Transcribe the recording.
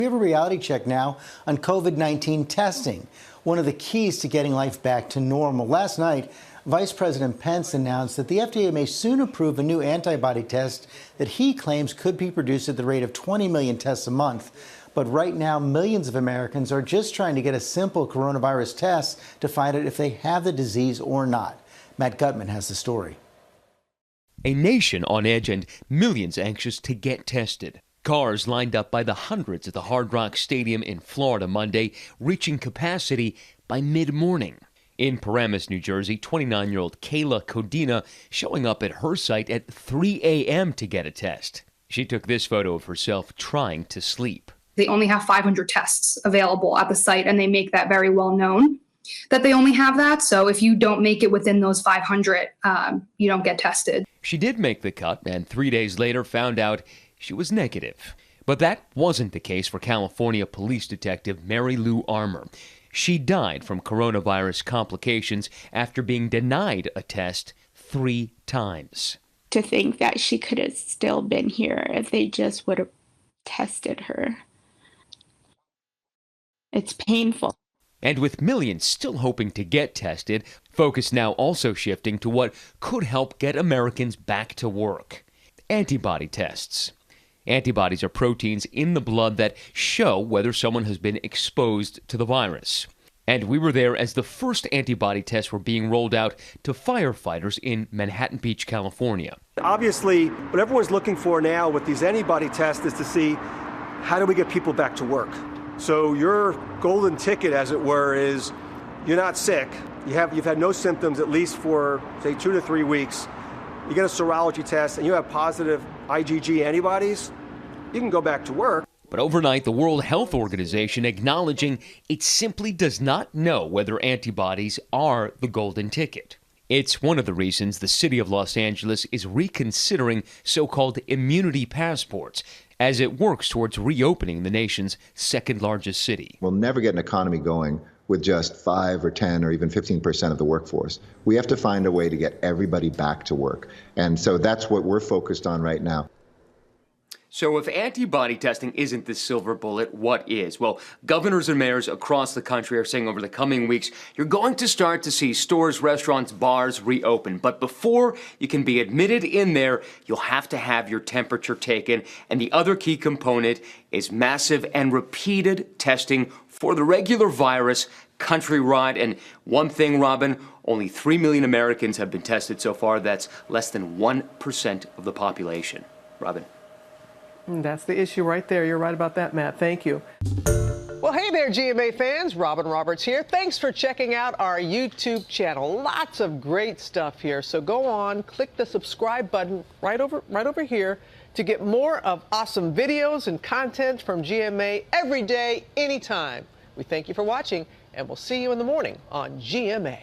We have a reality check now on COVID-19 testing, one of the keys to getting life back to normal. Last night, Vice President Pence announced that the FDA may soon approve a new antibody test that he claims could be produced at the rate of 20 million tests a month. But right now, millions of Americans are just trying to get a simple coronavirus test to find out if they have the disease or not. Matt Gutman has the story. A nation on edge and millions anxious to get tested. Cars lined up by the hundreds at the Hard Rock Stadium in Florida Monday, reaching capacity by mid-morning. In Paramus, New Jersey, 29-year-old Kayla Codina showing up at her site at 3 a.m. to get a test. She took this photo of herself trying to sleep. They only have 500 tests available at the site, and they make that very well known that they only have that. So if you don't make it within those 500, you don't get tested. She did make the cut, and 3 days later found out she was negative. But that wasn't the case for California police detective Mary Lou Armour. She died from coronavirus complications after being denied a test 3 times. To think that she could have still been here if they just would have tested her. It's painful. And with millions still hoping to get tested, focus now also shifting to what could help get Americans back to work. Antibody tests. Antibodies are proteins in the blood that show whether someone has been exposed to the virus. And we were there as the first antibody tests were being rolled out to firefighters in Manhattan Beach, California. Obviously, what everyone's looking for now with these antibody tests is to see how do we get people back to work. So your golden ticket, as it were, is you're not sick. You've had no symptoms at least for, say, 2 to 3 weeks. You get a serology test and you have positive IgG antibodies, you can go back to work. But overnight, the World Health Organization acknowledging it simply does not know whether antibodies are the golden ticket. It's one of the reasons the city of Los Angeles is reconsidering so-called immunity passports as it works towards reopening the nation's second largest city. We'll never get an economy going with just 5 or 10 or even 15% of the workforce. We have to find a way to get everybody back to work. And so that's what we're focused on right now. So if antibody testing isn't the silver bullet, what is? Well, governors and mayors across the country are saying over the coming weeks, you're going to start to see stores, restaurants, bars reopen. But before you can be admitted in there, you'll have to have your temperature taken. And the other key component is massive and repeated testing for the regular virus countrywide. And one thing, Robin, only 3 million Americans have been tested so far. That's less than 1% of the population. Robin. That's the issue right there. You're right about that, Matt. Thank you. Well, hey there, GMA fans. Robin Roberts here. Thanks for checking out our YouTube channel. Lots of great stuff here. So go on, click the subscribe button right over here to get more of awesome videos and content from GMA every day, anytime. We thank you for watching, and we'll see you in the morning on GMA.